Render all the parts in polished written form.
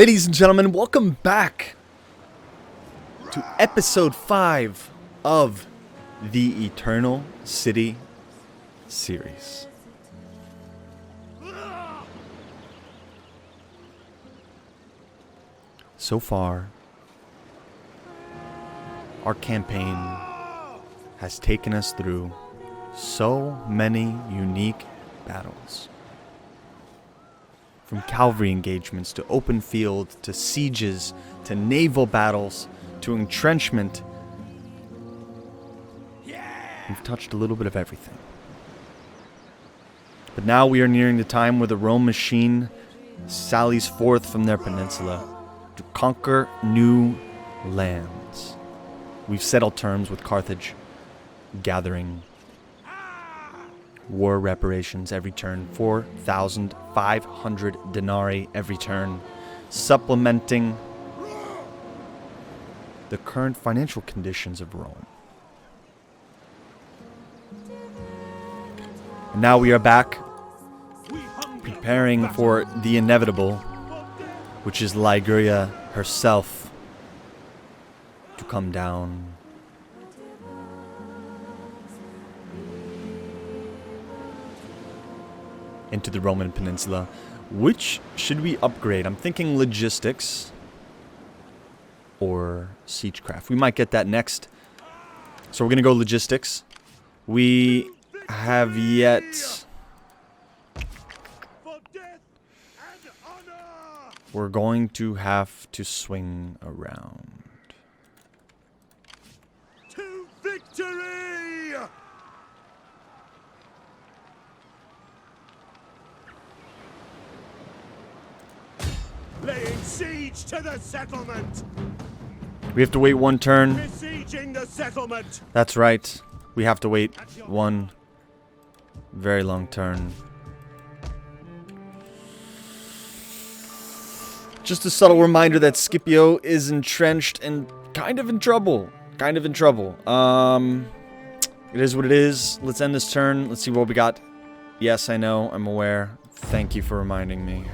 Ladies and gentlemen, welcome back to episode 5 of the Eternal City series. So far, our campaign has taken us through so many unique battles. From cavalry engagements to open field to sieges to naval battles to entrenchment. We've touched a little bit of everything. But now we are nearing the time where the Rome machine sallies forth from their peninsula to conquer new lands. We've settled terms with Carthage, gathering war reparations every turn, 4,500 denarii every turn, supplementing the current financial conditions of Rome. And now we are back, preparing for the inevitable, which is Liguria herself to come down. Into the Roman Peninsula. Which should we upgrade? I'm thinking logistics or siegecraft. We might get that next. So we're going to go logistics. We have yet... We're going to have to swing around. To victory! Laying siege to the settlement! We have to wait one turn. Besieging the settlement! That's right. We have to wait one very long turn. Just a subtle reminder that Scipio is entrenched and kind of in trouble. It is what it is. Let's end this turn. Let's see what we got. Yes, I know. I'm aware. Thank you for reminding me.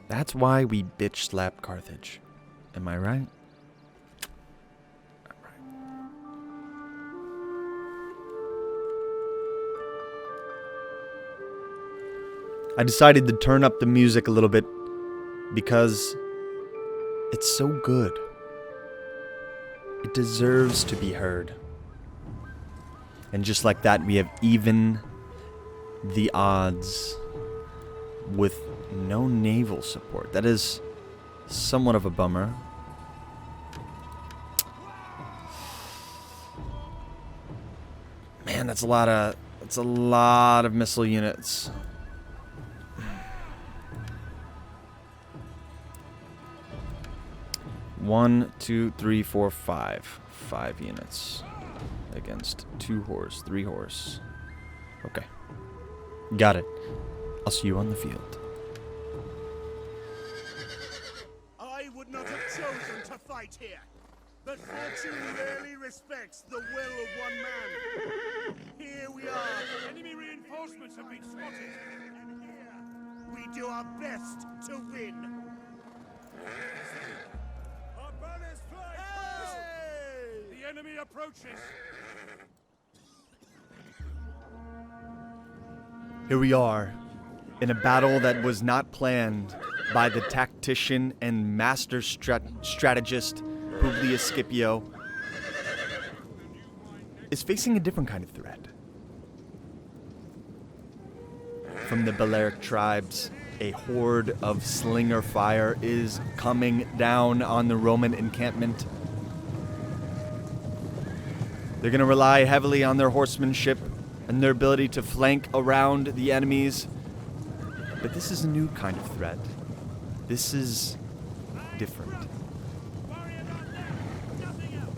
That's why we bitch slap Carthage. Am I right? I'm right. I decided to turn up the music a little bit because it's so good. It deserves to be heard. And just like that, we have even the odds with no naval support. That is somewhat of a bummer. Man, that's a lot of missile units. One, two, three, four, five. 5 units against 2 horse, 3 horse. Okay. Got it. I'll see you on the field. I would not have chosen to fight here, but fortune rarely respects the will of one man. Here we are. Enemy reinforcements have been spotted, and here we do our best to win. Our banners fly! Hey! The enemy approaches. Here we are, in a battle that was not planned by the tactician and master strategist Publius Scipio, is facing a different kind of threat. From the Balearic tribes, a horde of slinger fire is coming down on the Roman encampment. They're going to rely heavily on their horsemanship and their ability to flank around the enemies. But this is a new kind of threat. This is different.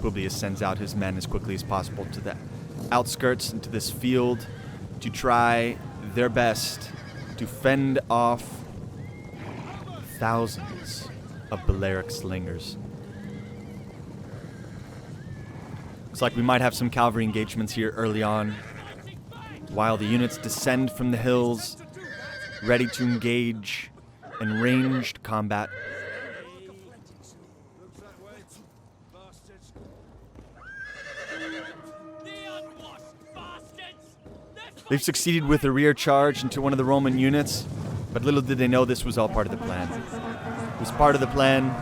Publius sends out his men as quickly as possible to the outskirts into this field to try their best to fend off thousands of Balearic slingers. Looks like we might have some cavalry engagements here early on, while the units descend from the hills, ready to engage and ranged combat. They've succeeded with a rear charge into one of the Roman units, but little did they know this was all part of the plan. It was part of the plan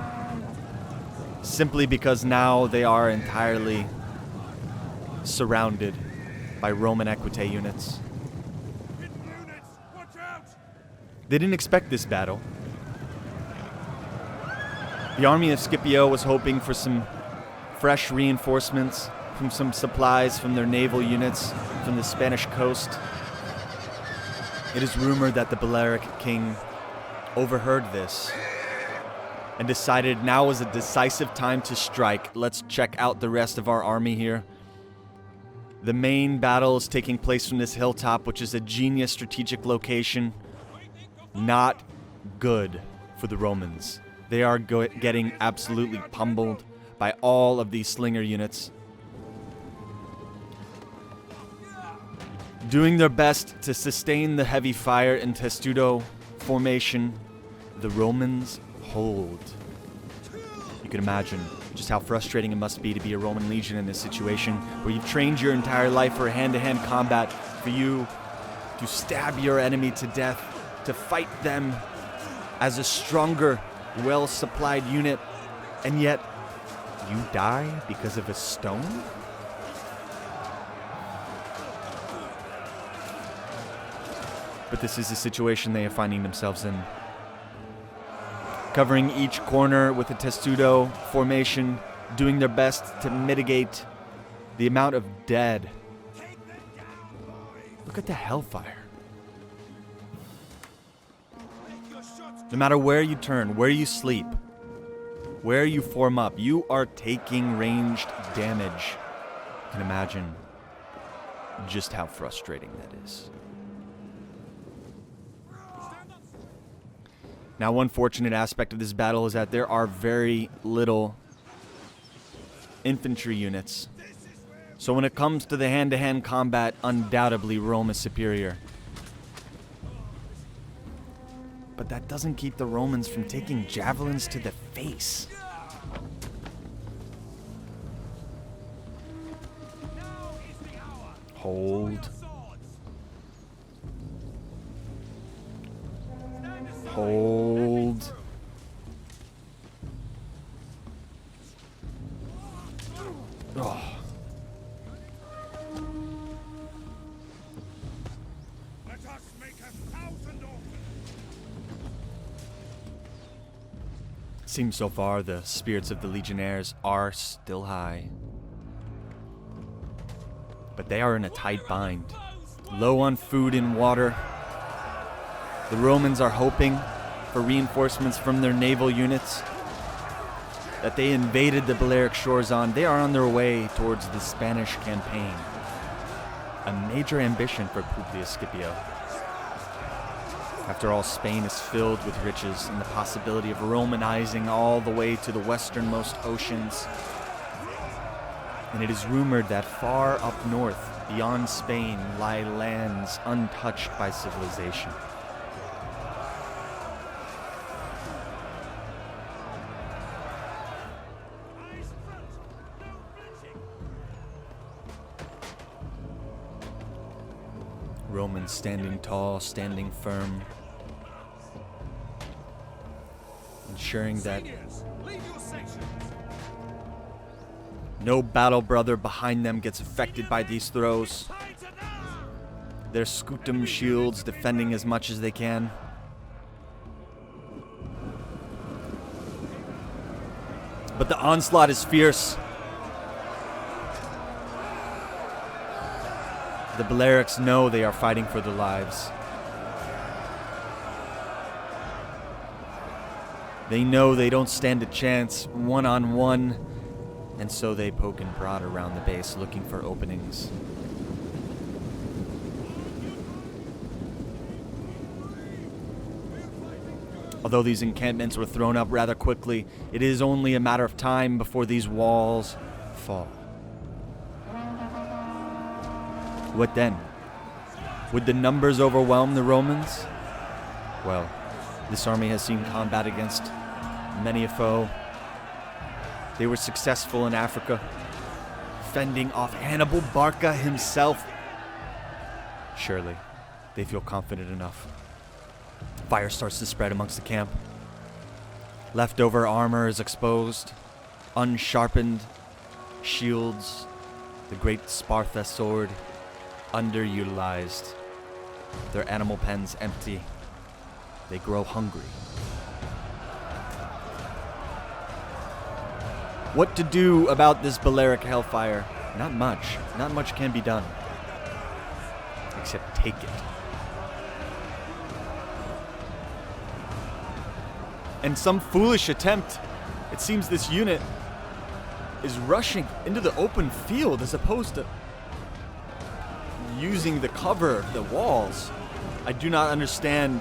simply because now they are entirely surrounded by Roman equite units. They didn't expect this battle. The army of Scipio was hoping for some fresh reinforcements, from some supplies from their naval units from the Spanish coast. It is rumored that the Balearic king overheard this and decided now was a decisive time to strike. Let's check out the rest of our army here. The main battle is taking place from this hilltop, which is a genius strategic location. Not good for the Romans. They are getting absolutely pummeled by all of these slinger units. Doing their best to sustain the heavy fire in testudo formation, the Romans hold. You can imagine just how frustrating it must be to be a Roman legion in this situation, where you've trained your entire life for hand-to-hand combat, for you to stab your enemy to death, to fight them as a stronger, well-supplied unit, and yet you die because of a stone? But this is the situation they are finding themselves in. Covering each corner with a testudo formation, doing their best to mitigate the amount of dead. Look at the hellfire. No matter where you turn, where you sleep, where you form up, you are taking ranged damage. You can imagine just how frustrating that is. Now, one fortunate aspect of this battle is that there are very little infantry units. So when it comes to the hand-to-hand combat, undoubtedly Rome is superior. But that doesn't keep the Romans from taking javelins to the face. Hold. Hold. Oh. Let us make 1,000 orphans. Seems so far the spirits of the legionnaires are still high. But they are in a tight bind. Low on food and water. The Romans are hoping for reinforcements from their naval units that they invaded the Balearic shores on. They are on their way towards the Spanish campaign. A major ambition for Publius Scipio. After all, Spain is filled with riches and the possibility of Romanizing all the way to the westernmost oceans. And it is rumored that far up north, beyond Spain, lie lands untouched by civilization. Romans standing tall, standing firm, ensuring that no battle brother behind them gets affected by these throws. Their scutum shields defending as much as they can. But the onslaught is fierce. The Balearics know they are fighting for their lives. They know they don't stand a chance one-on-one, and so they poke and prod around the base looking for openings. Although these encampments were thrown up rather quickly, it is only a matter of time before these walls fall. What then? Would the numbers overwhelm the Romans? Well, This army has seen combat against many a foe. They were successful in Africa, fending off Hannibal Barca himself. Surely, they feel confident enough. Fire starts to spread amongst the camp. Leftover armor is exposed, unsharpened shields, the great Sparta sword, underutilized. Their animal pens empty. They grow hungry. What to do about this Balearic hellfire? Not much. Not much can be done. Except take it. And some foolish attempt. It seems this unit is rushing into the open field as opposed to using the cover of the walls. I do not understand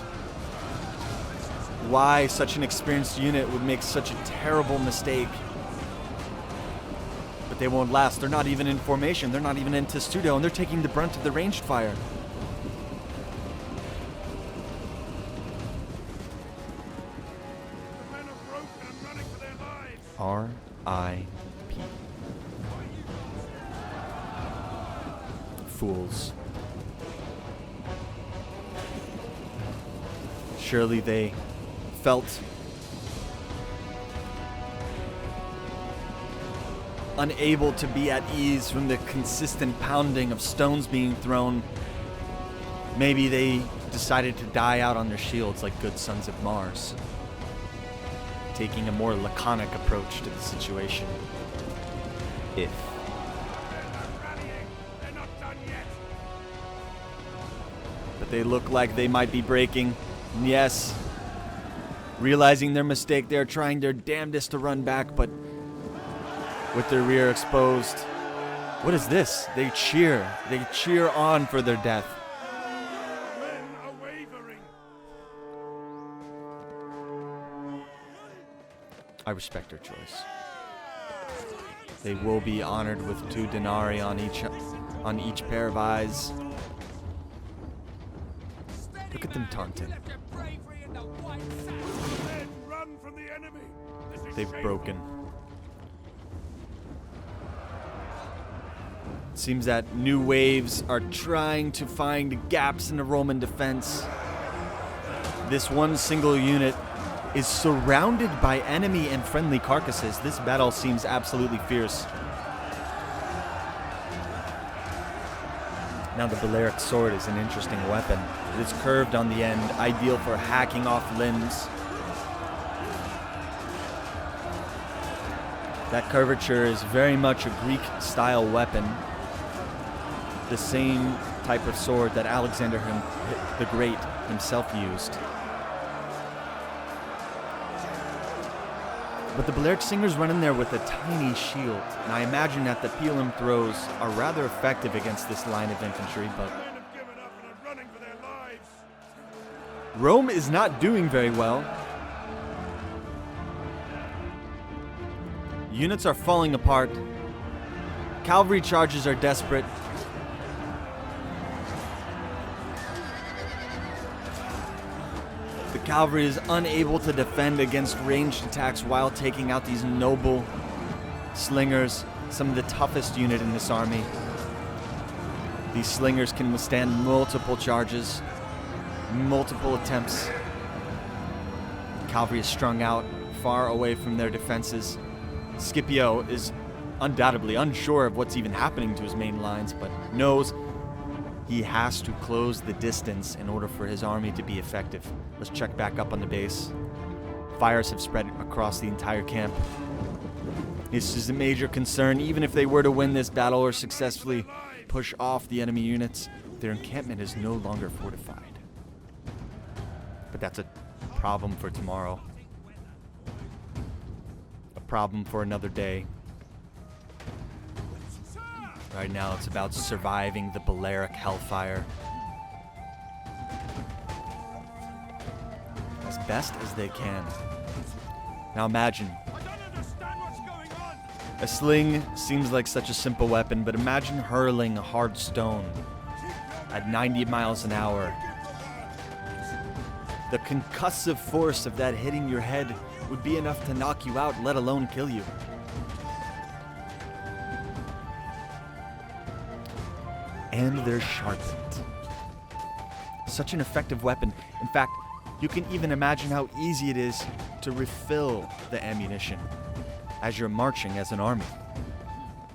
why such an experienced unit would make such a terrible mistake. But they won't last. They're not even in formation. They're not even in testudo, and they're taking the brunt of the ranged fire. The men are broken and running for their lives. R.I.P. Fools. Surely they felt unable to be at ease from the consistent pounding of stones being thrown. Maybe they decided to die out on their shields like good sons of Mars, taking a more laconic approach to the situation. If. They're not rallying. They're not done yet. But they look like they might be breaking. And yes, realizing their mistake, they're trying their damnedest to run back, but with their rear exposed. What is this? They cheer. They cheer on for their death. Men are wavering. I respect their choice. They will be honored with 2 denarii on each pair of eyes. Look at them taunting. Men, run from the enemy. This is They've shameful. broken. It seems that new waves are trying to find gaps in the Roman defense. This one single unit is surrounded by enemy and friendly carcasses. This battle seems absolutely fierce. Now the Balearic sword is an interesting weapon. It is curved on the end, ideal for hacking off limbs. That curvature is very much a Greek-style weapon. The same type of sword that Alexander the Great himself used. But the Balearic Singers run in there with a tiny shield, and I imagine that the Pelum throws are rather effective against this line of infantry, but Men have given up and are running for their lives. Rome is not doing very well. Units are falling apart. Cavalry charges are desperate. The cavalry is unable to defend against ranged attacks while taking out these noble slingers, some of the toughest unit in this army. These slingers can withstand multiple charges, multiple attempts. Cavalry is strung out, far away from their defenses. Scipio is undoubtedly unsure of what's even happening to his main lines, but knows he has to close the distance in order for his army to be effective. Let's check back up on the base. Fires have spread across the entire camp. This is a major concern. Even if they were to win this battle or successfully push off the enemy units, their encampment is no longer fortified. But that's a problem for tomorrow. A problem for another day. Right now, it's about surviving the Balearic hellfire as best as they can. Now imagine, I don't understand what's going on. a sling seems like such a simple weapon, but imagine hurling a hard stone at 90 miles an hour. The concussive force of that hitting your head would be enough to knock you out, let alone kill you. And they're sharpened. Such an effective weapon. In fact, you can even imagine how easy it is to refill the ammunition as you're marching as an army.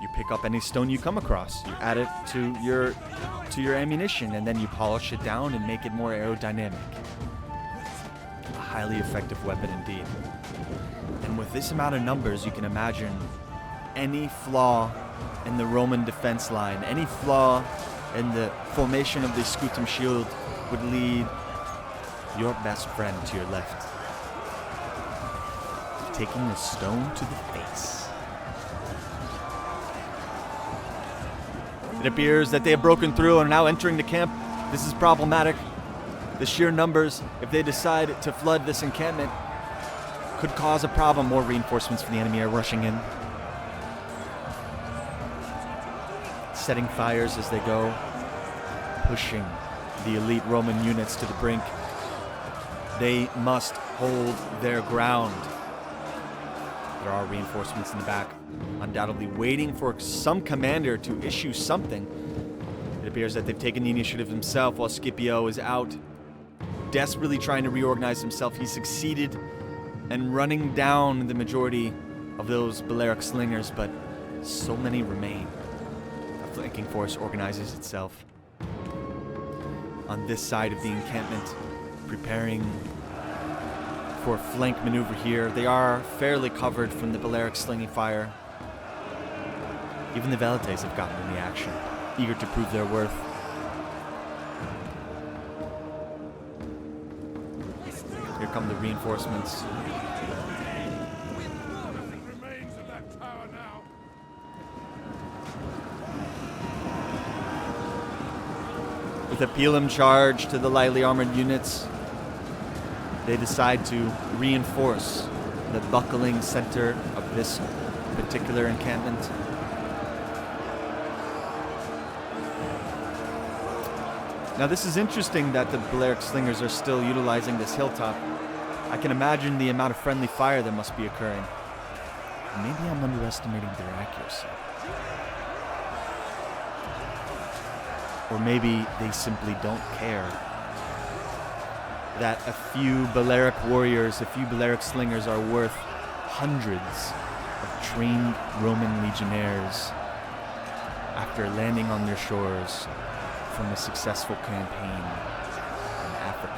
You pick up any stone you come across, you add it to your ammunition, and then you polish it down and make it more aerodynamic. A highly effective weapon indeed. And with this amount of numbers, you can imagine any flaw in the Roman defense line, any flaw in the formation of the scutum shield would lead your best friend to your left, taking a stone to the face. It appears that they have broken through and are now entering the camp. This is problematic. The sheer numbers, if they decide to flood this encampment, could cause a problem. More reinforcements from the enemy are rushing in, setting fires as they go, pushing the elite Roman units to the brink. They must hold their ground. There are reinforcements in the back, undoubtedly waiting for some commander to issue something. It appears that they've taken the initiative himself while Scipio is out, desperately trying to reorganize himself. He succeeded in running down the majority of those Balearic slingers, but so many remain. A flanking force organizes itself on this side of the encampment, preparing for a flank maneuver here. They are fairly covered from the Balearic slinging fire. Even the Velites have gotten in the action, eager to prove their worth. Here come the reinforcements. Nothing remains of that tower now. With a pilum charge to the lightly armored units, they decide to reinforce the buckling center of this particular encampment. Now this is interesting that the Balearic slingers are still utilizing this hilltop. I can imagine the amount of friendly fire that must be occurring. Maybe I'm underestimating their accuracy. Or maybe they simply don't care that a few Balearic warriors, a few Balearic slingers are worth hundreds of trained Roman legionnaires after landing on their shores from a successful campaign in Africa.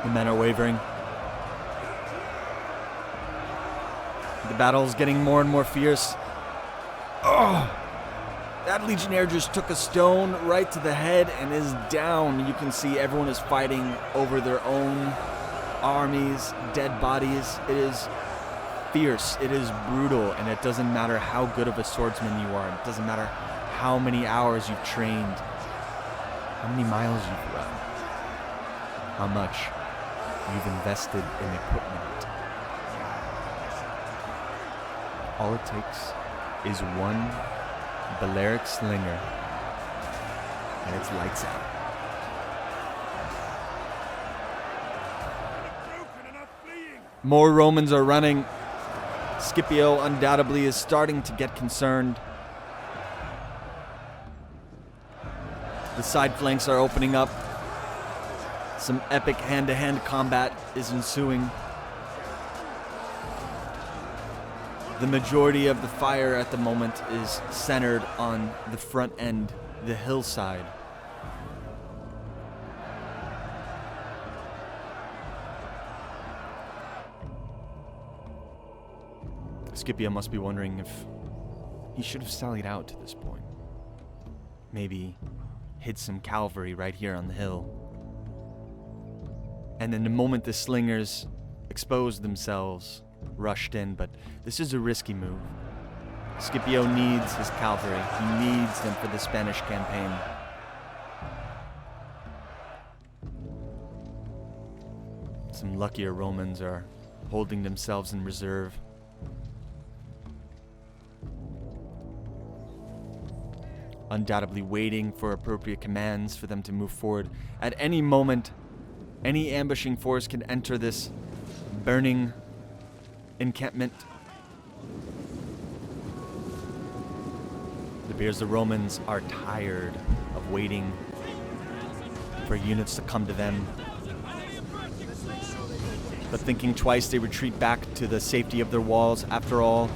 The men are wavering. The battle is getting more and more fierce. Oh! That legionnaire just took a stone right to the head and is down. You can see everyone is fighting over their own armies, dead bodies. It is fierce, it is brutal, and it doesn't matter how good of a swordsman you are. It doesn't matter how many hours you've trained, how many miles you've run, how much you've invested in equipment. All it takes is one Balearic slinger, and it's lights out. More Romans are running. Scipio undoubtedly is starting to get concerned. The side flanks are opening up. Some epic hand-to-hand combat is ensuing. The majority of the fire at the moment is centered on the front end, the hillside. Scipio must be wondering if he should have sallied out to this point. Maybe hid some cavalry right here on the hill. And then the moment the slingers exposed themselves, rushed in, but this is a risky move. Scipio needs his cavalry. He needs them for the Spanish campaign. Some luckier Romans are holding themselves in reserve. Undoubtedly waiting for appropriate commands for them to move forward. At any moment, any ambushing force can enter this burning encampment. It appears the Romans are tired of waiting for units to come to them. But thinking twice, they retreat back to the safety of their walls. After all,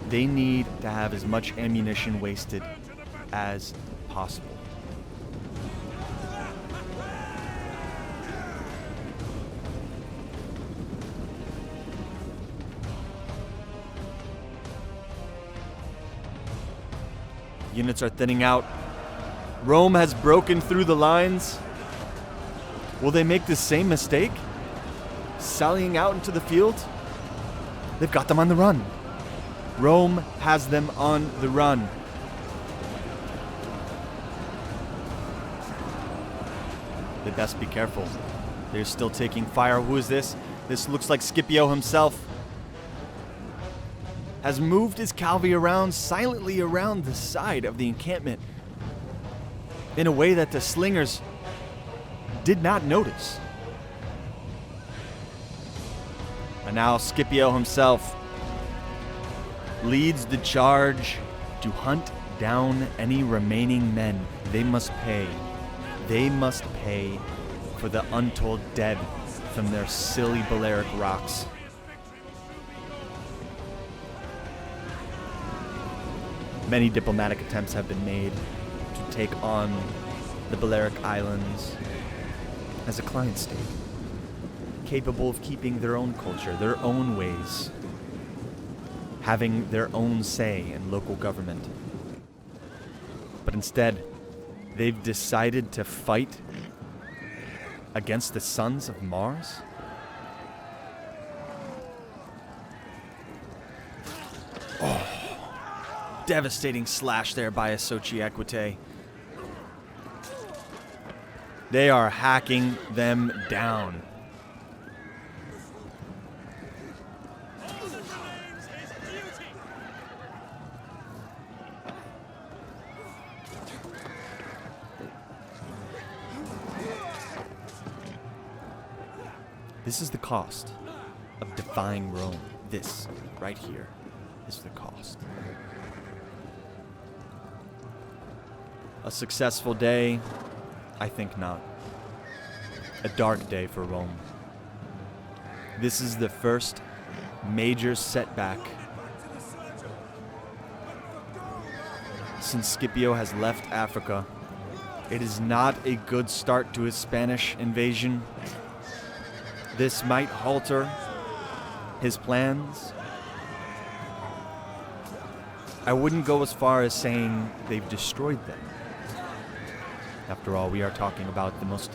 they need to have as much ammunition wasted as possible. Units are thinning out. Rome has broken through the lines. Will they make the same mistake? Sallying out into the field? They've got them on the run. Rome has them on the run. They best be careful. They're still taking fire. Who is this? This looks like Scipio himself. Has moved his cavalry around, silently around the side of the encampment in a way that the slingers did not notice. And now Scipio himself leads the charge to hunt down any remaining men. They must pay. They must pay for the untold dead from their silly Balearic rocks. Many diplomatic attempts have been made to take on the Balearic Islands as a client state, capable of keeping their own culture, their own ways, having their own say in local government. But instead, they've decided to fight against the sons of Mars? Oh. Devastating slash there by Asoci Equite. They are hacking them down. This is the cost of defying Rome. This right here is the cost. A successful day? I think not. A dark day for Rome. This is the first major setback since Scipio has left Africa. It is not a good start to his Spanish invasion. This might halter his plans. I wouldn't go as far as saying they've destroyed them. After all, we are talking about the most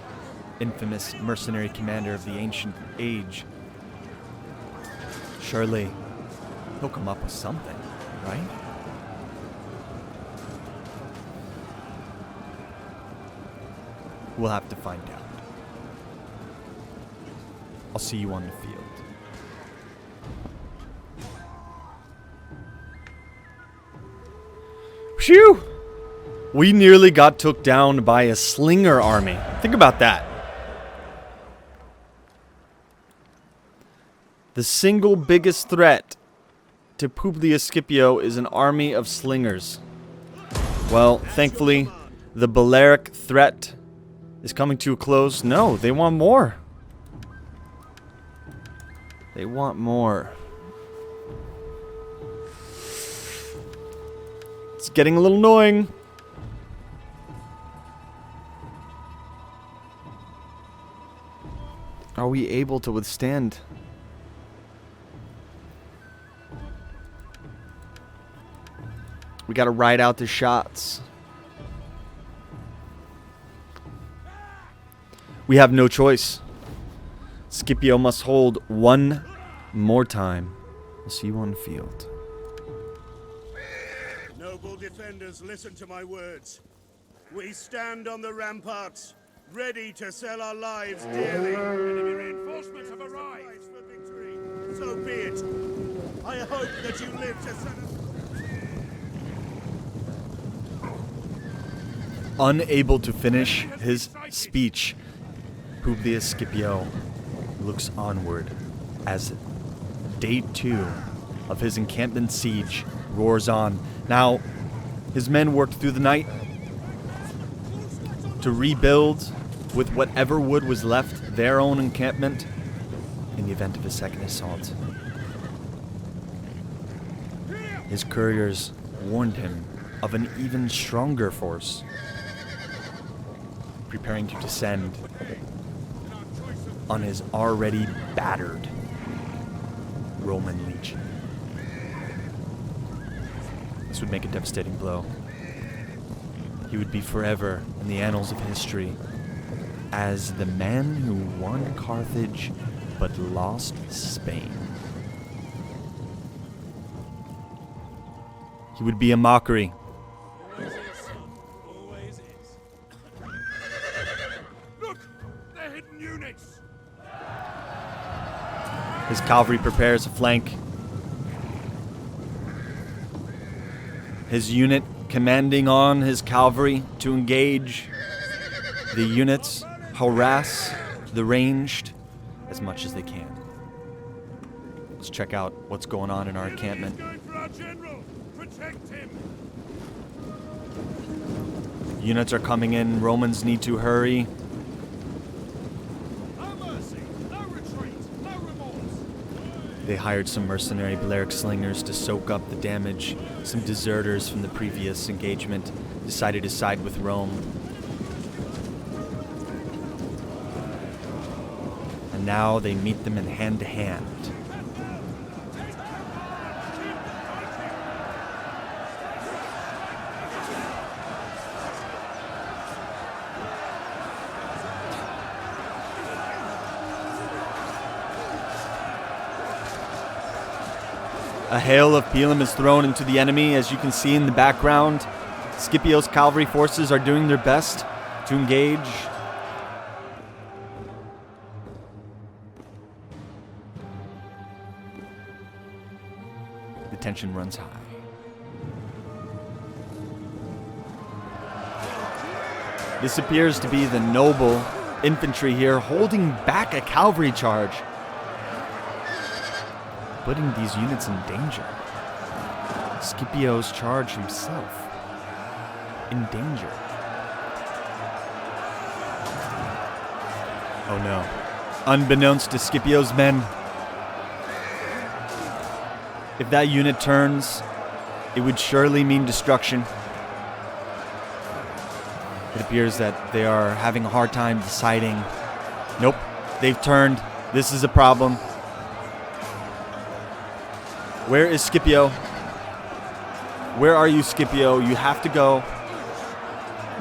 infamous mercenary commander of the ancient age. Surely, he'll come up with something, right? We'll have to find out. I'll see you on the field. Phew! We nearly got took down by a slinger army. Think about that. The single biggest threat to Publius Scipio is an army of slingers. Well, thankfully, the Balearic threat is coming to a close. No, they want more. They want more. It's getting a little annoying. Are we able to withstand? We gotta ride out the shots. We have no choice. Scipio must hold one more time. We'll see you on the field. Noble defenders, listen to my words. We stand on the ramparts, ready to sell our lives dearly. Enemy reinforcements have arrived for victory. So be it. I hope that you live to set us. Unable to finish his speech, Publius Scipio looks onward as day 2 of his encampment siege roars on. Now, his men worked through the night to rebuild with whatever wood was left their own encampment in the event of a second assault. His couriers warned him of an even stronger force preparing to descend on his already battered Roman legion. This would make a devastating blow. He would be forever in the annals of history as the man who won Carthage but lost Spain. He would be a mockery. Always is. Look! They're hidden units! His cavalry prepares a flank. His unit commanding on his cavalry to engage. The units harass the ranged as much as they can. Let's check out what's going on in our encampment. Going for our general! Protect him! Units are coming in. Romans need to hurry. No mercy! No retreat! No remorse! They hired some mercenary Balearic slingers to soak up the damage. Some deserters from the previous engagement decided to side with Rome. And now they meet them in hand-to-hand. A hail of pilum is thrown into the enemy, as you can see in the background. Scipio's cavalry forces are doing their best to engage. The tension runs high. This appears to be the noble infantry here holding back a cavalry charge, putting these units in danger. Scipio's charge himself in danger. Oh no. Unbeknownst to Scipio's men, if that unit turns, it would surely mean destruction. It appears that they are having a hard time deciding. Nope, they've turned. This is a problem. Where is Scipio? Where are you, Scipio? You have to go.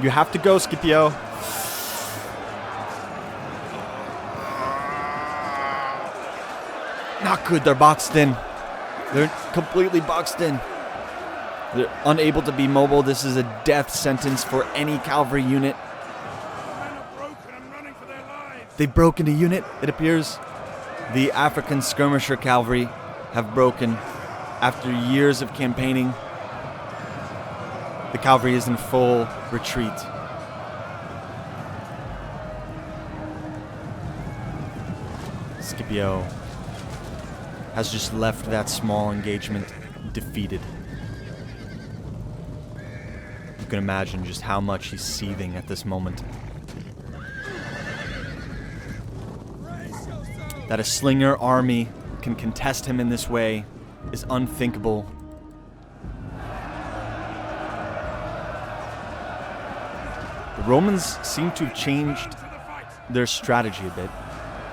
You have to go, Scipio. Not good, they're boxed in. They're completely boxed in. They're unable to be mobile. This is a death sentence for any cavalry unit. Men are broken and running for their lives! They've broken a unit, it appears. The African skirmisher cavalry have broken after years of campaigning. The cavalry is in full retreat. Scipio has just left that small engagement defeated. You can imagine just how much he's seething at this moment. That a slinger army can contest him in this way is unthinkable. The Romans seem to have changed their strategy a bit,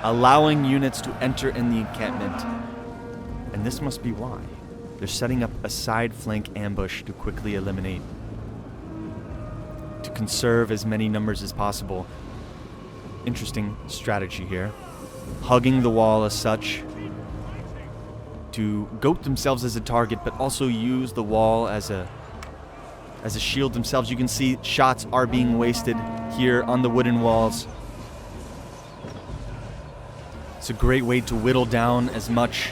allowing units to enter in the encampment. And this must be why. They're setting up a side flank ambush to quickly eliminate, to conserve as many numbers as possible. Interesting strategy here. Hugging the wall as such, to goat themselves as a target, but also use the wall as a as a shield themselves. You can see shots are being wasted here on the wooden walls. It's a great way to whittle down as much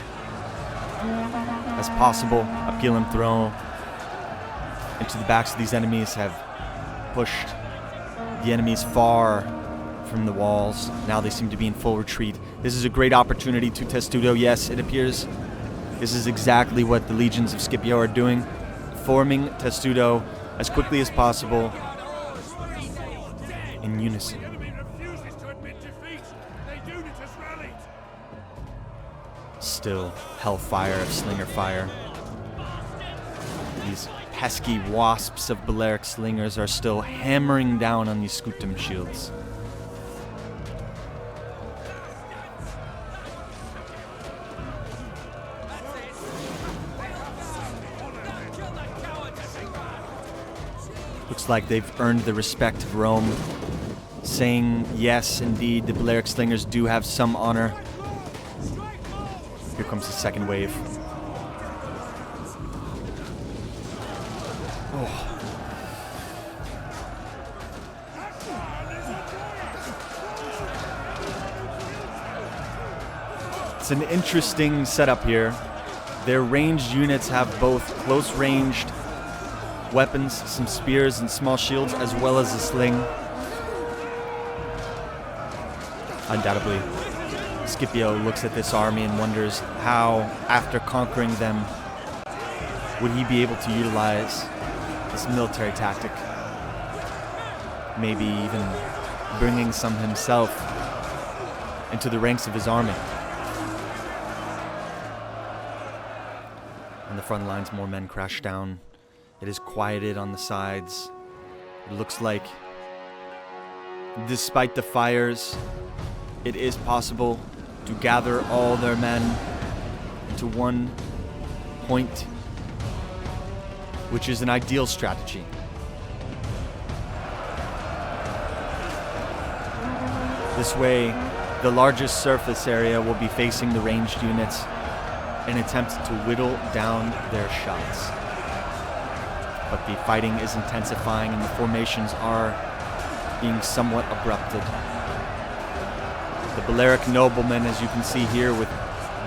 as possible. Appeal and throw into the backs of these enemies have pushed the enemies far from the walls. Now they seem to be in full retreat. This is a great opportunity to Testudo. Yes, it appears this is exactly what the legions of Scipio are doing, forming Testudo as quickly as possible in unison. The enemy refuses to admit defeat. Their unit has rallied. Still hellfire of slinger fire. These pesky wasps of Balearic slingers are still hammering down on these Scutum shields. Looks like they've earned the respect of Rome, saying, yes, indeed, the Balearic slingers do have some honor. Here comes the second wave. Oh. It's an interesting setup here. Their ranged units have both close-ranged weapons, some spears and small shields, as well as a sling. Undoubtedly, Scipio looks at this army and wonders how, after conquering them, would he be able to utilize this military tactic? Maybe even bringing some himself into the ranks of his army. On the front lines, more men crash down. It is quieted on the sides. It looks like, despite the fires, it is possible to gather all their men into one point, which is an ideal strategy. This way, the largest surface area will be facing the ranged units in an attempt to whittle down their shots. But the fighting is intensifying and the formations are being somewhat abrupted. The Balearic noblemen, as you can see here, with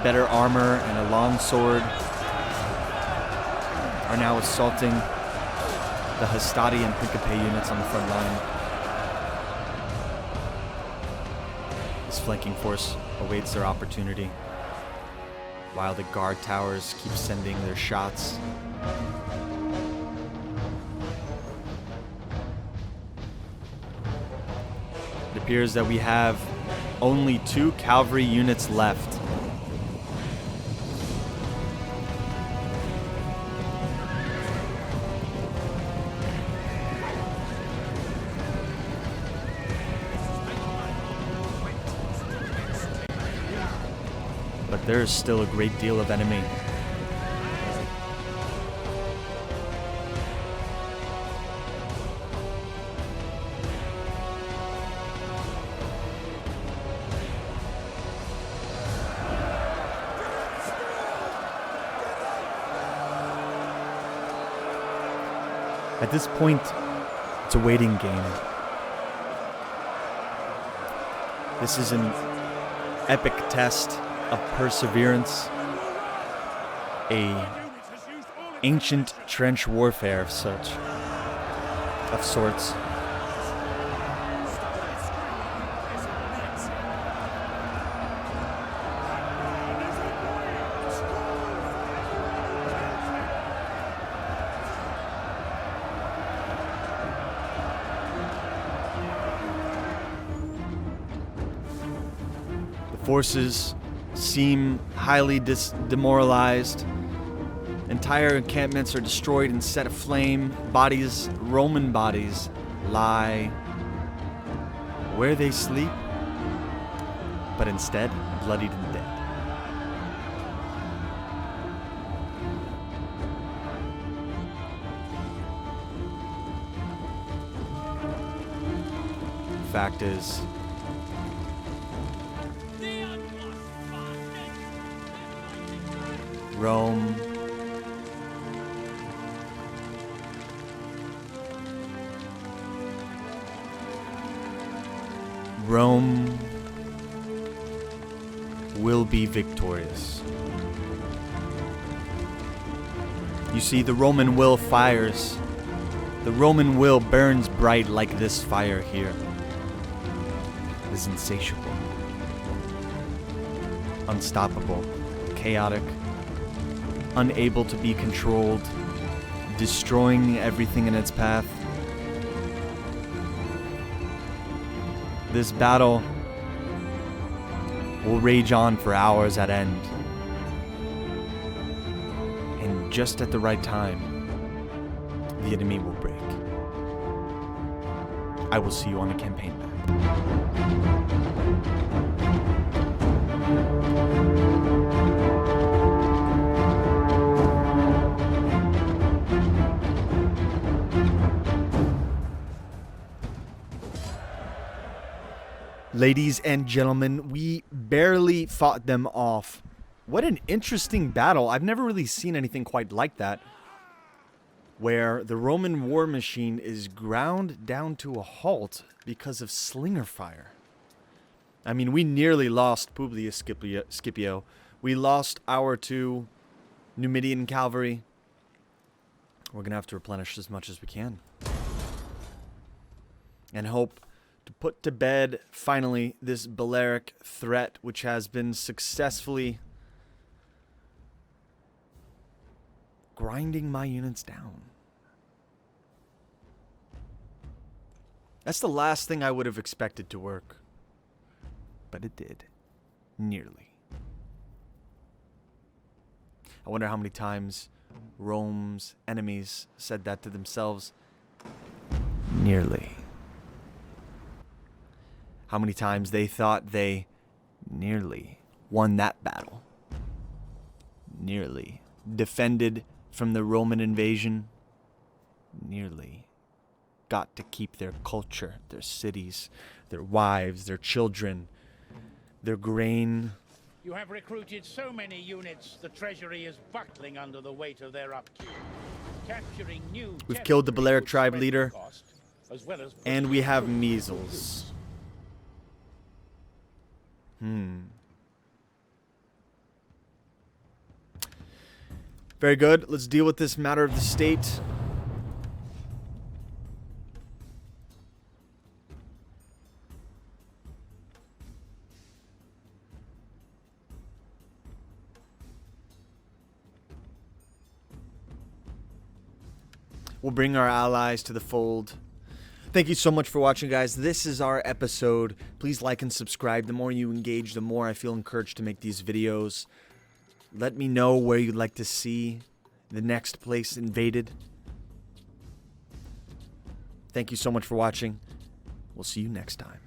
better armor and a long sword, are now assaulting the Hastati and Principe units on the front line. This flanking force awaits their opportunity, while the guard towers keep sending their shots. It appears that we have only 2 cavalry units left. But there is still a great deal of enemy. At this point, it's a waiting game. This is an epic test of perseverance, a ancient trench warfare of sorts. The forces seem highly demoralized. Entire encampments are destroyed and set aflame. Bodies, Roman bodies, lie where they sleep, but instead bloodied and dead. The fact is, Rome Rome will be victorious. You see, the Roman will fires. The Roman will burns bright like this fire here. It is insatiable, unstoppable, chaotic, unable to be controlled, destroying everything in its path. This battle will rage on for hours at end. And just at the right time, the enemy will break. I will see you on the campaign map. Ladies and gentlemen, we barely fought them off. What an interesting battle. I've never really seen anything quite like that, where the Roman war machine is ground down to a halt because of slinger fire. I mean, we nearly lost Publius Scipio. We lost our 2 Numidian cavalry. We're going to have to replenish as much as we can. And hope to put to bed, finally, this Balearic threat, which has been successfully grinding my units down. That's the last thing I would have expected to work. But it did. Nearly. I wonder how many times Rome's enemies said that to themselves. Nearly. How many times they thought they nearly won that battle. Nearly defended from the Roman invasion. Nearly got to keep their culture, their cities, their wives, their children, their grain. You have recruited so many units, the treasury is buckling under the weight of their upkeep. Capturing new We've killed the Balearic would tribe spread leader, the cost, as well as and we have measles. Very good. Let's deal with this matter of the state. We'll bring our allies to the fold. Thank you so much for watching, guys. This is our episode. Please like and subscribe. The more you engage, the more I feel encouraged to make these videos. Let me know where you'd like to see the next place invaded. Thank you so much for watching. We'll see you next time.